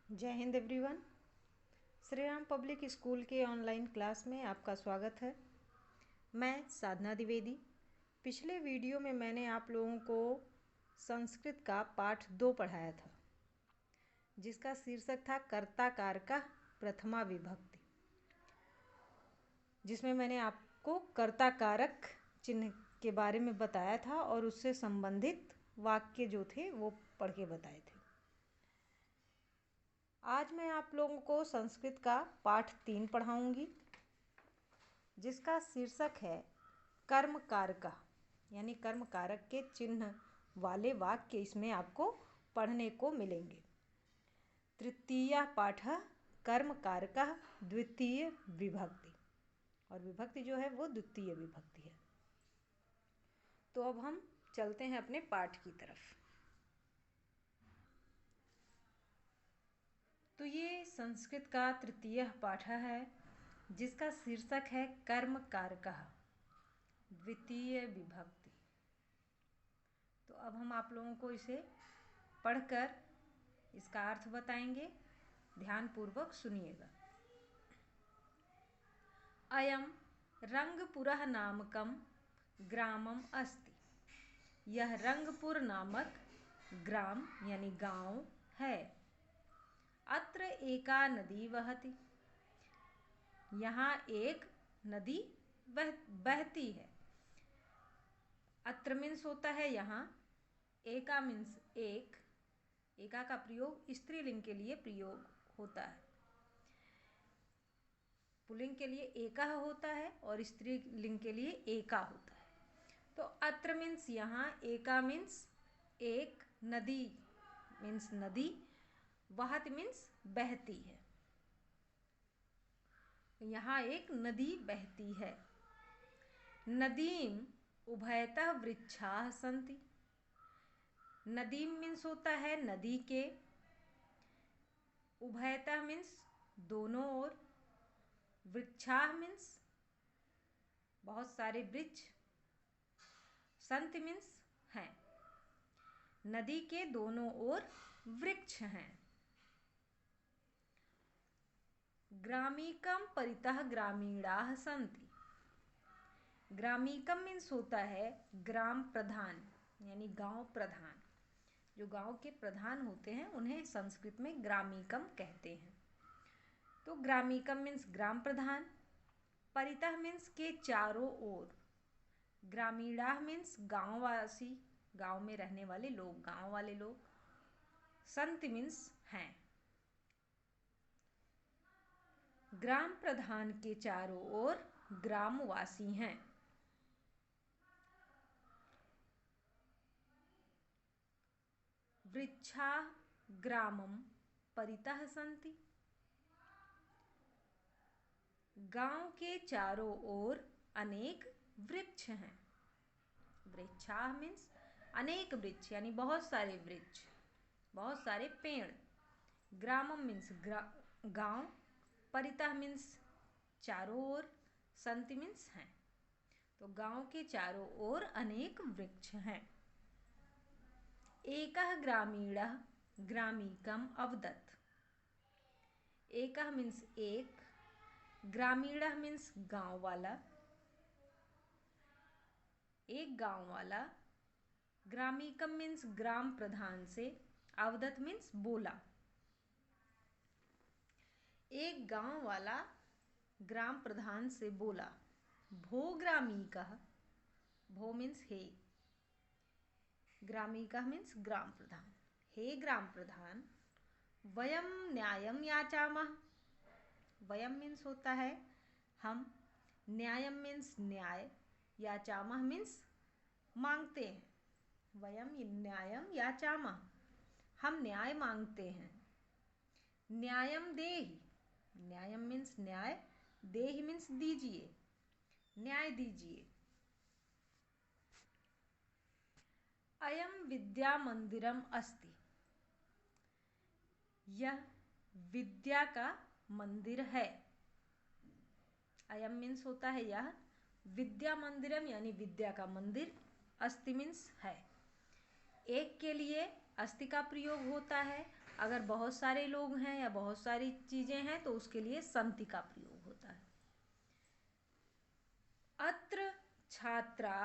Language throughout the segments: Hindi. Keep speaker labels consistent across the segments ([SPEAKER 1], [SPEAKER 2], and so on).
[SPEAKER 1] जय Hind everyone. Shri Ram public school के ऑनलाइन क्लास में आपका स्वागत है। मैं साधना द्विवेदी। पिछले वीडियो में मैंने आप लोगों को संस्कृत का पाठ 2 पढ़ाया था, जिसका शीर्षक था कर्ता कारका प्रथमा विभक्ति, जिसमें मैंने आपको कर्ता कारक चिन्ह के बारे में बताया था और उससे संबंधित वाक्य जो थे वो पढ़ के बताए थे। आज मैं आप लोगों को संस्कृत का पाठ 3 पढ़ाऊंगी, जिसका शीर्षक है कर्म कारका, यानी कर्म कारक के चिन्ह वाले वाक्य इसमें आपको पढ़ने को मिलेंगे। तृतीय पाठ कर्म कारका द्वितीय विभक्ति, और विभक्ति जो है वो द्वितीय विभक्ति है। तो अब हम चलते हैं अपने पाठ की तरफ। तो ये संस्कृत का तृतीय पाठ है, जिसका शीर्षक है कर्म कारकः द्वितीय विभक्ति। तो अब हम आप लोगों को इसे पढ़कर इसका अर्थ बताएंगे। ध्यानपूर्वक सुनिएगा। अयं रंगपुरः नामकं ग्रामम अस्ति। यह रंगपुर नामक ग्राम यानी गांव है। अत्र एका नदी वहति। यहाँ एक नदी बहती है। अत्र मीन्स होता है यहाँ, एका मीन्स एक। एका का प्रयोग स्त्रीलिंग के लिए प्रयोग होता है। पुल्लिंग के लिए एका होता है और स्त्रीलिंग के लिए एका होता है। तो अत्र मीन्स यहाँ, एका मीन्स एक, नदी मीन्स नदी, वहत मीन्स बहती है। यहाँ एक नदी बहती है। नदीम उभयतः वृक्षाः सन्ति। नदीम मीन्स होता है नदी के, उभयतः मीन्स दोनों ओर, वृक्षाः मीन्स बहुत सारे वृक्ष, संति मीन्स हैं। नदी के दोनों ओर वृक्ष हैं। ग्रामीकम परितः ग्रामीणाः सन्ति। ग्रामीकम मीन्स होता है ग्राम प्रधान, यानी गांव प्रधान। जो गांव के प्रधान होते हैं उन्हें संस्कृत में ग्रामीकम कहते हैं। तो ग्रामीकम मीन्स ग्राम प्रधान, परितः मीन्स के चारों ओर, ग्रामीणाः मीन्स गांववासी, गांव में रहने वाले लोग, गांव वाले लोग, संत मीन्स हैं। ग्राम प्रधान के चारों ओर ग्रामवासी हैं। वृक्षाः ग्रामं परितः सन्ति। गांव के चारों ओर अनेक वृक्ष हैं। वृक्षाः मीन्स अनेक वृक्ष, यानी बहुत सारे वृक्ष, बहुत सारे पेड़। ग्रामम मीन्स गांव, परितः मीन्स चारों ओर, सन्ति मीन्स हैं। तो गांव के चारों ओर अनेक वृक्ष हैं। एकः ग्रामीणः ग्रामीकम अवदत्। एकः मीन्स एक, ग्रामीणः मीन्स गांव वाला, एक गांव वाला, ग्रामीकम मीन्स ग्राम प्रधान से, अवदत् मीन्स बोला। एक गांव वाला ग्राम प्रधान से बोला। भो ग्रामीकः, भो मीन्स हे, ग्रामीकः मीन्स ग्राम प्रधान। हे ग्राम प्रधान, वयम न्यायम याचामः। वयम मीन्स होता है हम, न्यायम मीन्स न्याय, याचामः मीन्स मांगते हैं। वयम न्यायम याचामः, हम न्याय मांगते हैं। न्यायम देहि, न्यायम मीन्स न्याय, देहि मीन्स दीजिए, न्याय दीजिए। अयम विद्या मंदिरम अस्ति। यह विद्या का मंदिर है। अयम मीन्स होता है यह, विद्या मंदिरम यानी विद्या का मंदिर, अस्ति मीन्स है। एक के लिए अस्ति का प्रयोग होता है अगर बहुत सारे लोग हैं या बहुत सारी चीज़ें हैं तो उसके लिए संति का प्रयोग होता है। अत्र छात्रा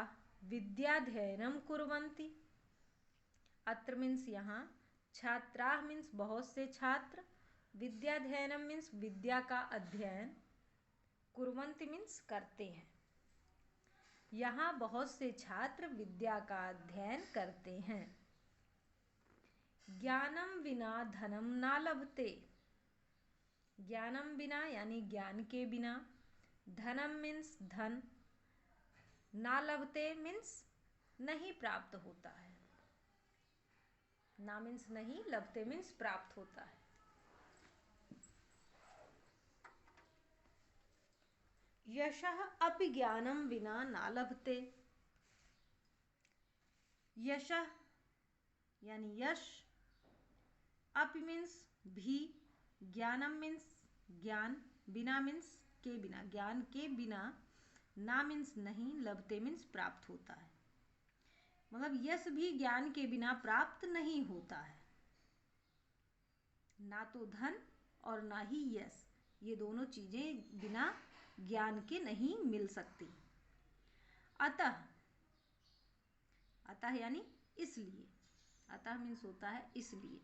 [SPEAKER 1] विद्याध्ययनम कुर्वन्ति। अत्र मीन्स यहाँ, छात्रा मीन्स बहुत से छात्र, विद्याध्ययनम मीन्स विद्या का अध्ययन, कुर्वन्ति मीन्स करते हैं। यहाँ बहुत से छात्र विद्या का अध्ययन करते हैं। ज्ञानम बिना धनम ना लभते। ज्ञानम बिना यानी ज्ञान के बिना, धनम मीन्स धन, ना लभते मीन्स नहीं प्राप्त होता है। ना मीन्स नहीं, लभते मीन्स प्राप्त होता है। यशः अपि ज्ञानम बिना ना लभते। यशः यानी यश, अपि मीन्स भी, ज्ञानम मीन्स ज्ञान, बिना मीन्स के बिना, ज्ञान के बिना, ना मीन्स नहीं, लभते मीन्स प्राप्त होता है। मतलब यश भी ज्ञान के बिना प्राप्त नहीं होता है। ना तो धन और ना ही यश, ये दोनों चीजें बिना ज्ञान के नहीं मिल सकती। अतः, अतः यानी इसलिए, अतः मीन्स होता है इसलिए।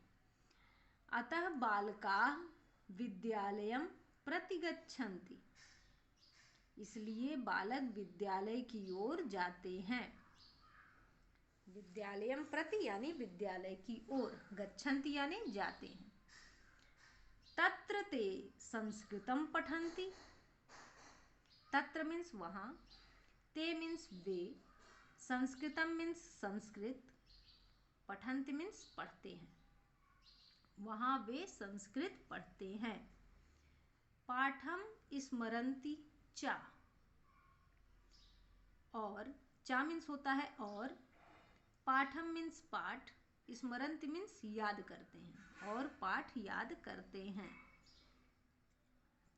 [SPEAKER 1] अतः बालकाः विद्यालयं प्रतिगच्छन्ति। इसलिए बालक विद्यालय की ओर जाते हैं। विद्यालयम प्रति यानी विद्यालय की ओर, गच्छन्ति यानी जाते हैं। तत्र ते संस्कृतं पठन्ति। तत्र मीन्स वहाँ, ते मीन्स वे, संस्कृतम मीन्स संस्कृत, पठन्ति मीन्स पढ़ते हैं। वहाँ वे संस्कृत पढ़ते हैं। पाठम स्मरन्ति च। और चा मीन्स होता है और, पाठम मीन्स पाठ, स्मरन्ति मीन्स याद करते हैं, और पाठ याद करते हैं।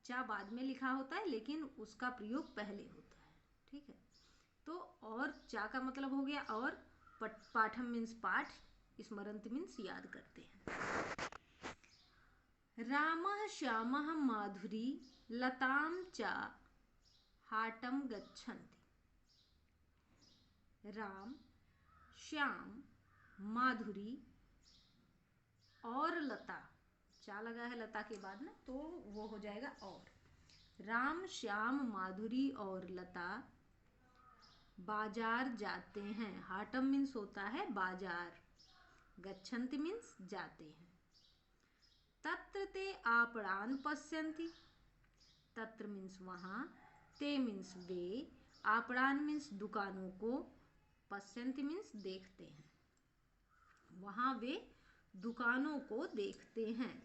[SPEAKER 1] चा बाद में लिखा होता है लेकिन उसका प्रयोग पहले होता है, ठीक है। तो और चा का मतलब हो गया और, पाठम मीन्स पाठ, स्मरन्ति मीन्स याद करते हैं। रामः श्यामः माधुरी लतां च हाटं गच्छन्ति। राम, श्याम, माधुरी और लता, चा लगा है लता के बाद ना, तो वो हो जाएगा और। राम, श्याम, माधुरी और लता बाजार जाते हैं। हाटम मीन्स होता है बाजार, गच्छन्ति मीन्स जाते हैं। तत्र ते आपणान पश्यन्ति। तत्र मीन्स वहाँ, ते मीन्स वे, आपणान मीन्स दुकानों को, पश्यन्ति मीन्स देखते हैं। वहाँ वे दुकानों को देखते हैं।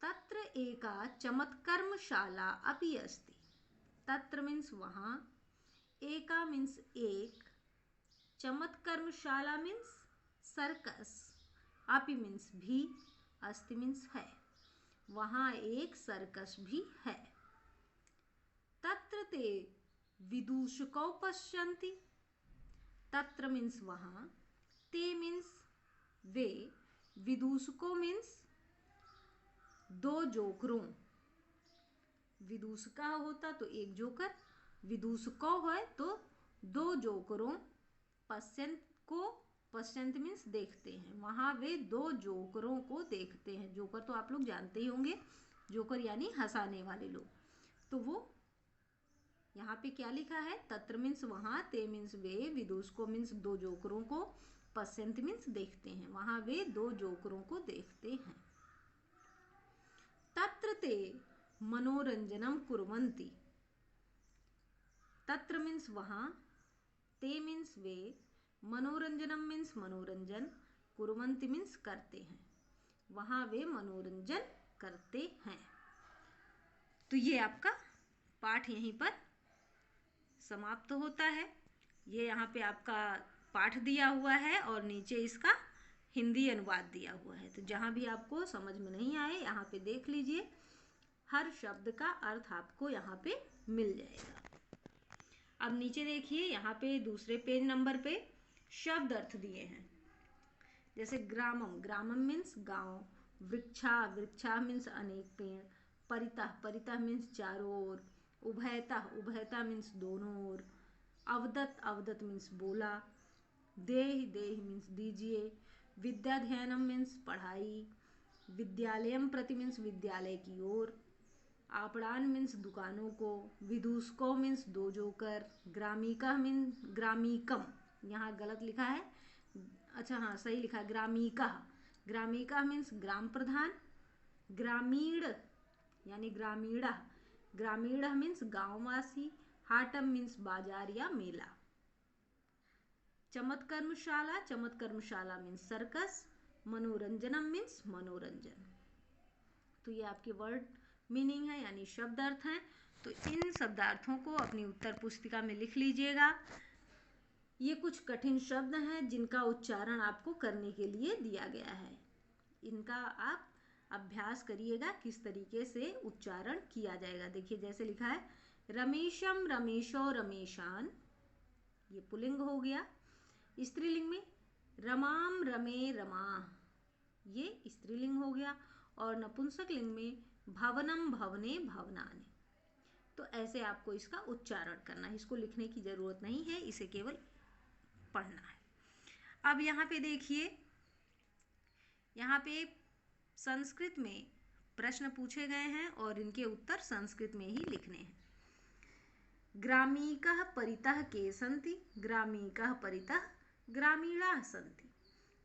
[SPEAKER 1] तत्र एका चमत्कर्मशाला अपि अस्ति। तत्र मीन्स वहाँ, एका मीन्स एक, चमत्कर्मशाला मीन्स सर्कस, अपि मीन्स भी, अस्ति मीन्स है, वहाँ एक सर्कस भी है। तत्र ते विदूषकौ पश्यन्ति। तत्र मीन्स वहाँ, ते मीन्स वे, विदूषकों मीन्स दो जोकरों। विदूषका होता तो एक जोकर, विदूषकों है तो दो जोकरों, पश्यंत को, पश्यंत मीन्स देखते हैं, वहाँ वे दो जोकरों को देखते हैं। जोकर तो आप लोग जानते ही होंगे, जोकर यानी हंसाने वाले लोग। तो वो यहाँ पे क्या लिखा है, तत्र मीन्स वहाँ, ते मीन्स वे, विदूषको मीन्स दो जोकरों को, पश्यंत मीन्स देखते हैं, वहाँ वे दो जोकरों को देखते हैं। तत्र ते मनोरंजनम कुर्वन्ति। तत्र मीन्स वहाँ, ते मीन्स वे, मनोरंजनम मीन्स मनोरंजन, कुर्वन्ति मीन्स करते हैं, वहाँ वे मनोरंजन करते हैं। तो ये आपका पाठ यहीं पर समाप्त होता है। ये यहाँ पे आपका पाठ दिया हुआ है और नीचे इसका हिंदी अनुवाद दिया हुआ है। तो जहाँ भी आपको समझ में नहीं आए यहाँ पे देख लीजिए, हर शब्द का अर्थ आपको यहाँ पे मिल जाएगा। अब नीचे देखिए, यहाँ पे दूसरे पेज नंबर पे शब्द अर्थ दिए हैं। जैसे ग्रामम, ग्रामम मीन्स गांव, वृक्षा, वृक्षा मीन्स अनेक पेड़, परितः, परितः मीन्स चारों ओर, उभयतः, उभयतः मीन्स दोनों ओर, अवदत, अवदत मीन्स बोला, देह, देह मीन्स दीजिए, विद्याध्ययनम मीन्स पढ़ाई, विद्यालयम प्रति मीन्स विद्यालय की ओर, आपड़ान मीन्स दुकानों को, विदूषको मीन्स दो जोकर, ग्रामीका मीन्स ग्रामीकम, यहाँ गलत लिखा है, अच्छा हाँ सही लिखा है, ग्रामीका, ग्रामीका मीन्स ग्राम प्रधान, ग्रामीण यानी ग्रामीणा, ग्रामीण मीन्स गांववासी, हाटम मीन्स बाजार या मेला, चमत्कर्मशाला, चमत्कर्मशाला मीन्स सर्कस, मनोरंजनम मीन्स मनोरंजन। तो ये आपके वर्ड मीनिंग है यानी शब्द अर्थ हैं। तो इन शब्दार्थों को अपनी उत्तर पुस्तिका में लिख लीजिएगा। ये कुछ कठिन शब्द हैं जिनका उच्चारण आपको करने के लिए दिया गया है। इनका आप अभ्यास करिएगा किस तरीके से उच्चारण किया जाएगा। देखिए जैसे लिखा है रमेशम, रमेशो, रमेशान, ये पुल्लिंग हो गया। स्त्रीलिंग में रमाम, रमे, रमा, ये स्त्रीलिंग हो गया। और नपुंसक लिंग में भवनम, भवने, भवनानि। तो ऐसे आपको इसका उच्चारण करना है, इसको लिखने की जरूरत नहीं है, इसे केवल पढ़ना है। अब यहाँ पे देखिए, यहाँ पे संस्कृत में प्रश्न पूछे गए हैं और इनके उत्तर संस्कृत में ही लिखने हैं। ग्रामीकः परितः के सन्ति, ग्रामीकः परितः ग्रामीणाः सन्ति।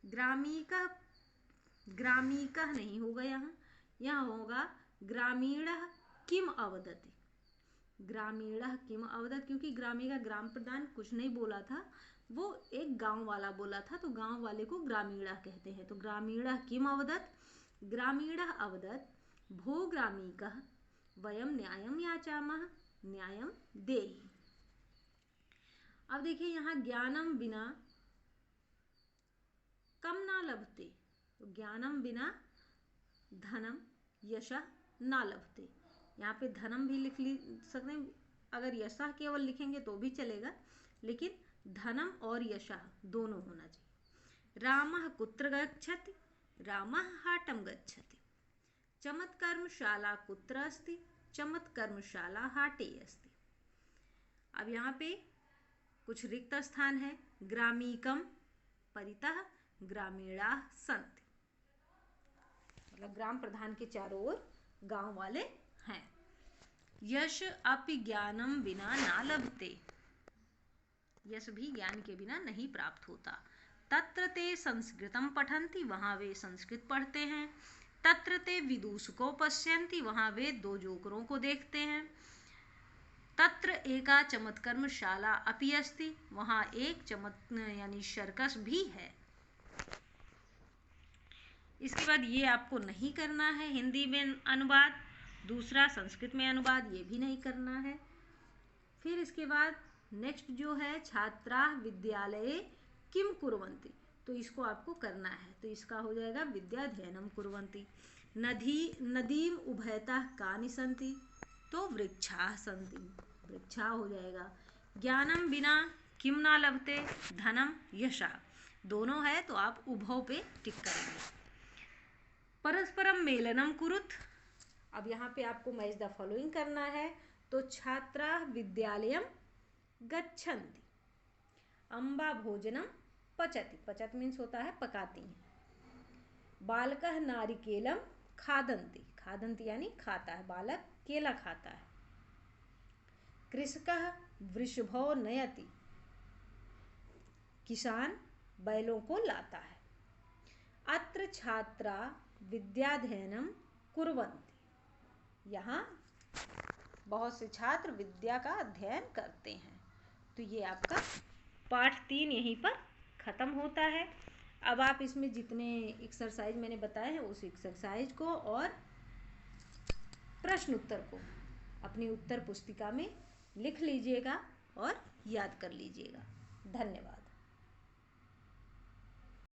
[SPEAKER 1] ग्रामीकः, ग्रामीकः नहीं होगा यहाँ होगा ग्रामीणः किम अवदति। ग्रामीणः किम अवदत, क्योंकि ग्रामी का ग्राम प्रधान कुछ नहीं बोला था, वो एक गांव वाला बोला था, तो गांव वाले को ग्रामीणः कहते हैं। तो ग्रामीणः किम अवदत, ग्रामीणः अवदत भो ग्रामीकः वयम न्यायम याचामः, न्यायम देहि। अब देखिए यहाँ ज्ञानम बिना कम ना लभते, तो ज्ञानम बिना धनम यशः ना लभते। यहाँ पे धनम भी लिख सकते हैं, अगर यशः केवल लिखेंगे तो भी चलेगा, लेकिन धनम और यशः दोनों होना चाहिए। रामः कुत्र गच्छति, रामः हाटम गच्छति। चमत्कर्मशाला कुत्र अस्ति, चमत्कर्मशाला हाटे अस्ति। अब यहाँ पे कुछ रिक्त स्थान है। ग्रामीकम परितः ग्रामीणाः सन्ति, मतलब ग्राम प्रधान के चारों ओर गांव वाले हैं। यश अपि ज्ञानम बिना ना लभते, यश भी ज्ञान के बिना नहीं प्राप्त होता। तत्र ते संस्कृतम पठन्ति, वहां वे संस्कृत पढ़ते हैं। तत्र ते विदूषको पश्यन्ति, वहां वे दो जोकरों को देखते हैं। तत्र एका चमत्कर्मशाला अपि अस्ति, वहां एक यानी सर्कस भी है। इसके बाद ये आपको नहीं करना है हिंदी में अनुवाद, दूसरा संस्कृत में अनुवाद ये भी नहीं करना है। फिर इसके बाद नेक्स्ट जो है छात्राः विद्यालये किम कुर्वन्ति, तो इसको आपको करना है। तो इसका हो जाएगा विद्याध्ययनम कुर्वन्ति। नदीम उभयतः कानि सन्ति, तो वृक्षाः सन्ति, वृक्षा हो जाएगा। ज्ञानम बिना किम ना लभते, धनम यशः, दोनों है तो आप उभयों पे टिक करेंगे। परस्परम मेलनम कुरुत, अब यहाँ पे आपको मैच द फॉलोइंग करना है। तो छात्राः विद्यालयम गच्छन्ति, अम्बा भोजनम पचति, पचत मीन्स होता है पकाती हैं। बालकः नारिकेलम खादन्ति, खादन्ति यानी खाता है, बालक केला खाता है। कृषकः वृषभो नयति, किसान बैलों को लाता है। अत्र छात्रा विद्याध्ययनम कुर्वन्ति, यहाँ बहुत से छात्र विद्या का अध्ययन करते हैं। तो ये आपका पाठ 3 यहीं पर ख़त्म होता है। अब आप इसमें जितने एक्सरसाइज मैंने बताए हैं उस एक्सरसाइज को और प्रश्न उत्तर को अपनी उत्तर पुस्तिका में लिख लीजिएगा और याद कर लीजिएगा। धन्यवाद।